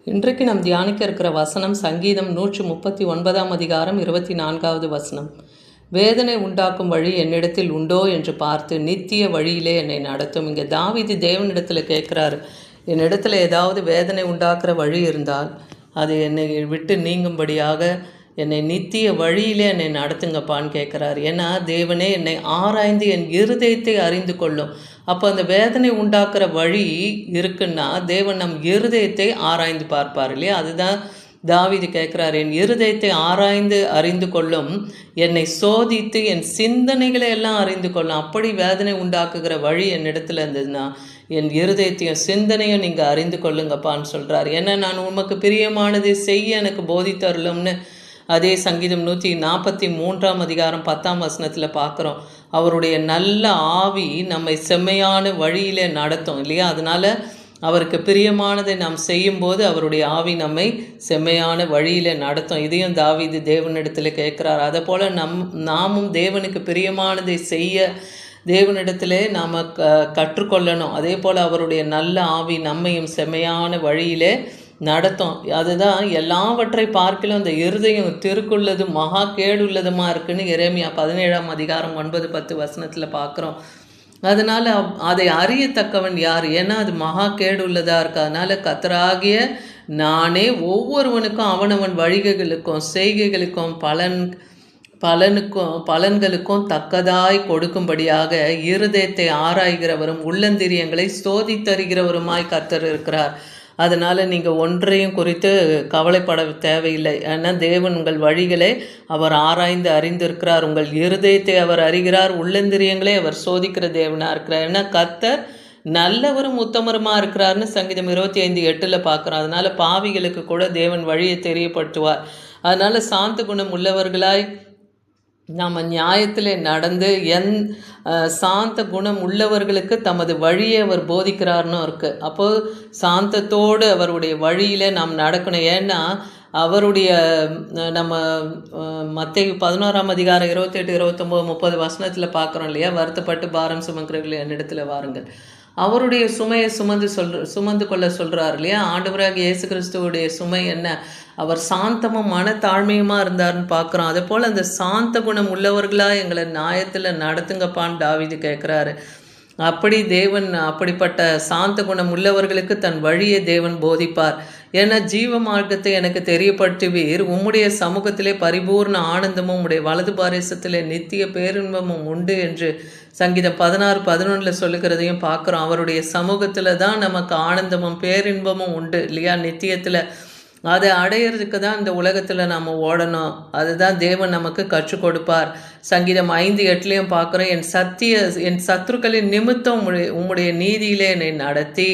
இன்றைக்கு நாம் தியானிக்க இருக்கிற வசனம் சங்கீதம் 139 அதிகாரம் 24வது வசனம். வேதனை உண்டாக்கும் வழி என்னிடத்தில் உண்டோ என்று பார்த்து நித்திய வழியிலே என்னை நடத்தும். இங்கே தாவீது தேவனிடத்தில் கேட்குறாரு, என்னிடத்துல ஏதாவது வேதனை உண்டாக்குற வழி இருந்தால் அது என்னை விட்டு நீங்கும்படியாக என்னை நித்திய வழியிலே என்னை நடத்துங்கப்பான்னு கேட்குறாரு. ஏன்னா தேவனே என்னை ஆராய்ந்து என் இருதயத்தை அறிந்து கொள்ளும். அப்போ அந்த வேதனை உண்டாக்குற வழி இருக்குன்னா தேவன் நம் இருதயத்தை ஆராய்ந்து பார்ப்பார் இல்லையா? அதுதான் தாவீது கேட்குறாரு, என் இருதயத்தை ஆராய்ந்து அறிந்து கொள்ளும், என்னை சோதித்து என் சிந்தனைகளை எல்லாம் அறிந்து கொள்ளும். அப்படி வேதனை உண்டாக்குகிற வழி என்னிடத்துல இருந்ததுன்னா என் இருதயத்தையும் சிந்தனையும் நீங்கள் அறிந்து கொள்ளுங்கப்பான்னு சொல்கிறார். ஏன்னா நான் உமக்கு பிரியமானதை செய்ய எனக்கு போதித்தருளும்னு அதே சங்கீதம் 143 அதிகாரம் 10ஆம் வசனத்தில் பார்க்குறோம். அவருடைய நல்ல ஆவி நம்மை செம்மையான வழியிலே நடத்தும் இல்லையா? அதனால் அவருக்கு பிரியமானதை நாம் செய்யும்போது அவருடைய ஆவி நம்மை செம்மையான வழியில் நடத்தும். இதையும் தாவீது தேவனிடத்தில் கேட்குறார். அதை போல் நாமும் தேவனுக்கு பிரியமானதை செய்ய தேவனிடத்திலே நாம் கற்றுக்கொள்ளணும். அதே போல் அவருடைய நல்ல ஆவி நம்மையும் செம்மையான வழியிலே நடத்தும். அதுதான் எல்லாவற்றை பார்க்கலும் அந்த இருதயம் திருக்குள்ளதும் மகா கேடுள்ளதுமா இருக்குன்னு எரேமியா 17ஆம் அதிகாரம் 9-10 வசனத்தில் பார்க்குறோம். அதனால் அதை அறியத்தக்கவன் யார்? ஏன்னா அது மகா கேடு உள்ளதாக இருக்கு. அதனால் கர்த்தராகிய நானே ஒவ்வொருவனுக்கும் அவனவன் வழிகளுக்கும் செய்கைகளுக்கும் பலன்களுக்கும் தக்கதாய் கொடுக்கும்படியாக இருதயத்தை ஆராய்கிறவரும் உள்ளந்திரியங்களை சோதித்தருகிறவருமாய் கர்த்தர் இருக்கிறார். அதனால் நீங்கள் ஒன்றையும் குறித்து கவலைப்பட தேவையில்லை. ஏன்னா தேவன் உங்கள் வழிகளை அவர் ஆராய்ந்து அறிந்திருக்கிறார். உங்கள் இருதயத்தை அவர் அறிகிறார். உள்ளந்திரியங்களே அவர் சோதிக்கிற தேவனாக இருக்கிறார். ஏன்னா கர்த்தர் நல்லவரும் உத்தமருமாக இருக்கிறார்னு சங்கீதம் 25:8 பார்க்குறோம். அதனால் பாவிகளுக்கு கூட தேவன் வழியை தெரியப்படுத்துவார். அதனால் சாந்த குணம் உள்ளவர்களாய் நாம் நியாயத்தில் நடந்து சாந்த குணம் உள்ளவர்களுக்கு தமது வழியை அவர் போதிக்கிறார்னு இருக்குது. அப்போது சாந்தத்தோடு அவருடைய வழியில் நாம் நடக்கணும். ஏன்னா அவருடைய நம்ம மத்தேயு 11ஆம் அதிகாரம் 28, 29, 30 வசனத்தில் பார்க்குறோம் இல்லையா? வருத்தப்பட்டு பாரம் சுமக்கிறவர்கள் என்னிடத்தில் வாருங்கள். அவருடைய சுமையை சுமந்து கொள்ள சொல்கிறார் இல்லையா? ஆண்டவராக இயேசு கிறிஸ்துவோடைய சுமை என்ன? அவர் சாந்தமும் மனத்தாழ்மையுமா இருந்தார்னு பார்க்குறோம். அதே போல் அந்த சாந்த குணம் உள்ளவர்களாக எங்களை நியாயத்தில் நடத்துங்கப்பான்னு தாவீது கேட்குறாரு. அப்படி தேவன் அப்படிப்பட்ட சாந்த குணம் உள்ளவர்களுக்கு தன் வழியை தேவன் போதிப்பார். ஏன்னா ஜீவ மார்க்கத்தை எனக்கு தெரியப்படுத்துவீர், உம்முடைய சமூகத்திலே பரிபூர்ண ஆனந்தமும் உம்முடைய வலது பாரிசத்திலே நித்திய பேரின்பமும் உண்டு என்று சங்கீதம் 16:11 சொல்லுகிறதையும் பார்க்குறோம். அவருடைய சமூகத்தில் தான் நமக்கு ஆனந்தமும் பேரின்பமும் உண்டு இல்லையா? நித்தியத்தில் அதை அடையிறதுக்கு தான் இந்த உலகத்தில் நாம் ஓடணும். அதுதான் தேவன் நமக்கு கற்றுக் கொடுப்பார். சங்கீதம் 5:8 பார்க்குறோம், என் சத்துருக்களின் நிமித்தம் உம்முடைய நீதியிலே என்னை நடத்தி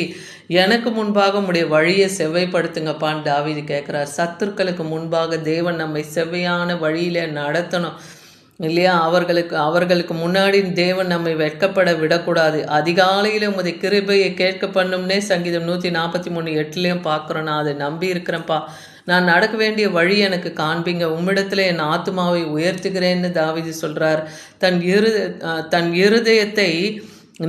எனக்கு முன்பாக உம்முடைய வழியை செவ்வைப்படுத்துங்கப்பான்னு தாவீது கேட்குறார். சத்துருக்களுக்கு முன்பாக தேவன் நம்மை செவ்வையான வழியிலே நடத்தணும் இல்லையா? அவர்களுக்கு முன்னாடி தேவன் நம்மை வெட்கப்பட விடக்கூடாது. அதிகாலையில் உமது கிருபையை கேட்க பண்ணும்னே சங்கீதம் 143:8 பார்க்குறோம். நான் அதை நம்பி இருக்கிறேன்ப்பா, நான் நடக்க வேண்டிய வழி எனக்கு காண்பீங்க, உம்மிடத்தில் என் ஆத்துமாவை உயர்த்துகிறேன்னு தாவீது சொல்கிறார். தன் இருதயத்தை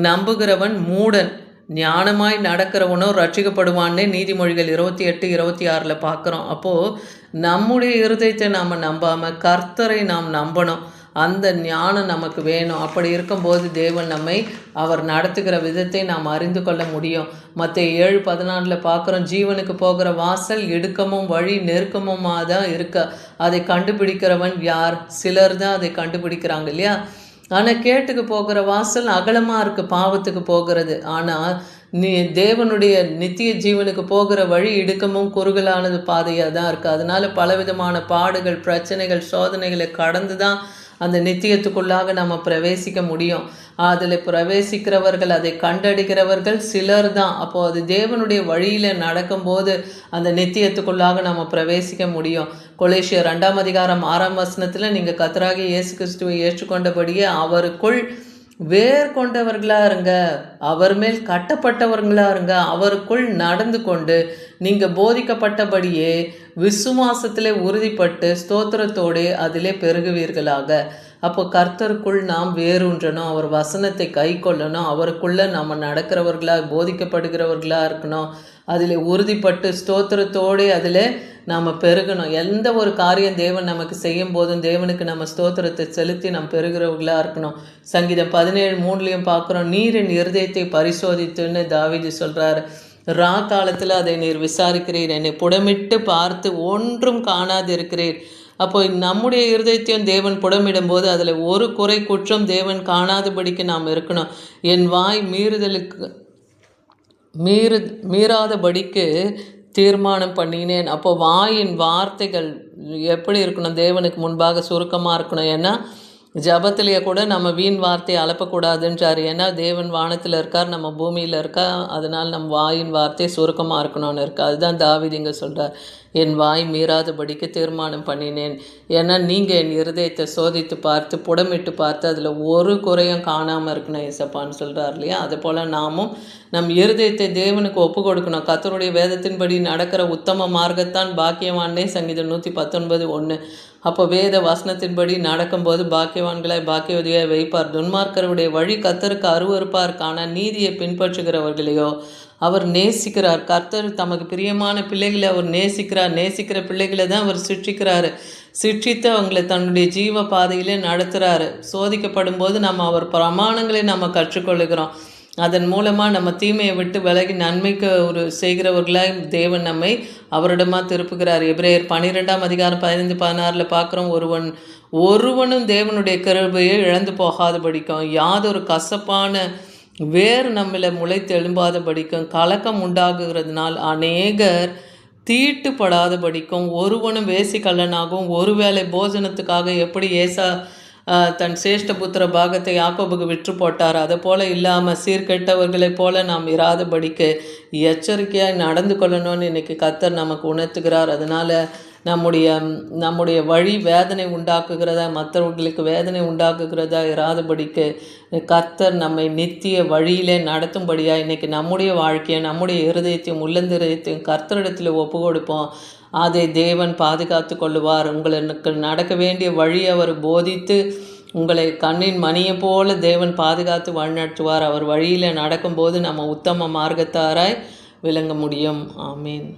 நம்புகிறவன் மூடன், ஞானமாய் நடக்கிறவனோ ரட்சிக்கப்படுவான்னே நீதிமொழிகள் 28-26 பார்க்குறோம். அப்போது நம்முடைய இருதயத்தை நாம் நம்பாமல் கர்த்தரை நாம் நம்பணும். அந்த ஞானம் நமக்கு வேணும். அப்படி இருக்கும்போது தேவன் நம்மை அவர் நடத்துகிற விதத்தை நாம் அறிந்து கொள்ள முடியும். மத்தேயு 7:14 பார்க்குறோம், ஜீவனுக்கு போகிற வாசல் இடுக்கமும் வழி நெருக்கமுமாக தான் இருக்க, அதை கண்டுபிடிக்கிறவன் யார்? சிலர் தான் அதை கண்டுபிடிக்கிறாங்க இல்லையா? ஆனால் கேட்டுக்கு போகிற வாசல் அகலமாக இருக்குது பாவத்துக்கு போகிறது. ஆனால் தேவனுடைய நித்திய ஜீவனுக்கு போகிற வழி இடுக்கமும் குறுகலானது பாதையாக தான் இருக்குது. அதனால் பலவிதமான பாடுகள், பிரச்சனைகள், சோதனைகளை கடந்து தான் அந்த நித்தியத்துக்குள்ளாக நம்ம பிரவேசிக்க முடியும். அதில் பிரவேசிக்கிறவர்கள், அதை கண்டடிக்கிறவர்கள் சிலர் தான். அப்போது அது தேவனுடைய வழியில் நடக்கும்போது அந்த நித்தியத்துக்குள்ளாக நம்ம பிரவேசிக்க முடியும். கொலேசியர் 2ஆம் அதிகாரம் 6ஆம் வசனத்தில் நீங்கள் கர்த்தராகிய இயேசு கிறிஸ்துவை ஏற்றுக்கொண்டபடியே அவருக்குள் வேர் கொண்டவர்களாக இருங்க, அவர் மேல் கட்டப்பட்டவர்களாக இருங்க, அவருக்குள் நடந்து கொண்டு நீங்கள் போதிக்கப்பட்டபடியே விசுவாசத்திலே உறுதிப்பட்டு ஸ்தோத்திரத்தோடு அதிலே பெருகுவீர்களாக. அப்போ கர்த்தருக்குள் நாம் வேரூன்றணும், அவர் வசனத்தை கை கொள்ளணும், அவருக்குள்ளே நம்ம நடக்கிறவர்களாக போதிக்கப்படுகிறவர்களாக இருக்கணும், அதில் உறுதிப்பட்டு ஸ்தோத்திரத்தோடு அதில் நாம் பெருகணும். எந்த ஒரு காரியம் தேவன் நமக்கு செய்யும் போதும் தேவனுக்கு நம்ம ஸ்தோத்திரத்தை செலுத்தி நம்ம பெருகிறவர்களாக இருக்கணும். சங்கீதம் 17:3 பார்க்குறோம், நீர் என் இருதயத்தை பரிசோதித்துன்னு தாவீது சொல்கிறார். காலத்தில் அதை நீர் விசாரிக்கிறீர், என்னை புடமிட்டு பார்த்து ஒன்றும் காணாதிருக்கிறீர். அப்போ நம்முடைய இருதயத்தையும் தேவன் புடமிடும் போது அதில் ஒரு குறை குற்றம் தேவன் காணாதபடிக்கு நாம் இருக்கணும். என் வாய் மீறாதபடிக்கு தீர்மானம் பண்ணினேன். அப்போ வாயின் வார்த்தைகள் எப்படி இருக்கணும்? தேவனுக்கு முன்பாக சுருக்கமாக இருக்கணும். ஏன்னா ஜபத்திலேயே கூட நம்ம வீண் வார்த்தையை அலப்பக்கூடாதுன்றார். ஏன்னா தேவன் வானத்தில் இருக்கார், நம்ம பூமியில் இருக்கா, அதனால் நம்ம வாயின் வார்த்தை சுருக்கமாக இருக்கணும்னு இருக்கு. அதுதான் தாவீது இங்கே சொல்கிறார், என் வாய் மீறாதபடிக்கு தீர்மானம் பண்ணினேன். ஏன்னா நீங்கள் என் இருதயத்தை சோதித்து பார்த்து புடமிட்டு பார்த்து அதில் ஒரு குறையும் காணாமல் இருக்கணும் ஏசப்பான்னு சொல்கிறார் இல்லையா? அதுபோல் நாமும் நம் இருதயத்தை தேவனுக்கு ஒப்பு கொடுக்கணும். கர்த்தருடைய வேதத்தின்படி நடக்கிற உத்தம மார்க்கத்தான் பாக்கியவானே, சங்கீதம் 119:1. அப்போ வேத வசனத்தின்படி நடக்கும்போது பாக்கியவான்களாய் பாக்கியவதியாய் வைப்பார். துன்மார்க்கருடைய வழி கர்த்தருக்கு அருவருப்பார், ஆனால் நீதியை பின்பற்றுகிறவர்களையோ அவர் நேசிக்கிறார். கர்த்தர் தமக்கு பிரியமான பிள்ளைகளை அவர் நேசிக்கிறார். நேசிக்கிற பிள்ளைகளை தான் அவர் சிட்சிக்கிறாரு. சிட்சித்து அவங்களை தன்னுடைய ஜீவ பாதையிலே நடத்துகிறாரு. சோதிக்கப்படும் போது நம்ம அவர் பிரமாணங்களை நம்ம கற்றுக்கொள்ளுகிறோம். அதன் மூலமாக நம்ம தீமையை விட்டு விலகி நன்மைக்கு ஒரு செய்கிறவர்களாய் தேவன் நம்மை அவரிடமாக திருப்புகிறார். எபிரேயர் 12:15-16 பார்க்குறோம், ஒருவனும் தேவனுடைய கிருபையை இழந்து போகாதபடிக்கும், யாதொரு கசப்பான வேறு நம்மளை முளைத்து எழும்பாதபடிக்கும், கலக்கம் உண்டாகுகிறதுனால் அநேகர் தீட்டுப்படாதபடிக்கும், ஒருவனும் வேசி கள்ளனாகவும் ஒருவேளை போஜனத்துக்காக எப்படி ஏசா தன் சேஷ்டபுத்திர பாகத்தை யாக்கோபுக்கு விற்று போட்டார், அதை போல் இல்லாமல் சீர்கெட்டவர்களைப் போல நாம் இராதபடிக்கு எச்சரிக்கையாக நடந்து கொள்ளணும்னு இன்றைக்கி கர்த்தர் நமக்கு உணர்த்துகிறார். அதனால் நம்முடைய வழி வேதனை உண்டாக்குகிறதா, மற்றவர்களுக்கு வேதனை உண்டாக்குகிறதா இராதபடிக்கு கர்த்தர் நம்மை நித்திய வழியிலே நடத்தும்படியாக இன்றைக்கி நம்முடைய வாழ்க்கையை, நம்முடைய இருதயத்தையும் உள்ளந்திரத்தையும் கர்த்தரிடத்தில் ஒப்பு கொடுப்போம். அதை தேவன் பாதுகாத்து கொள்ளுவார். உங்களுக்கு நடக்க வேண்டிய வழியை அவர் போதித்து உங்களை கண்ணின் மணியை போல தேவன் பாதுகாத்து வழிநடத்துவார். அவர் வழியில் நடக்கும்போது நம்ம உத்தம மார்க்கத்தாராய் விளங்க முடியும். ஆமீன்.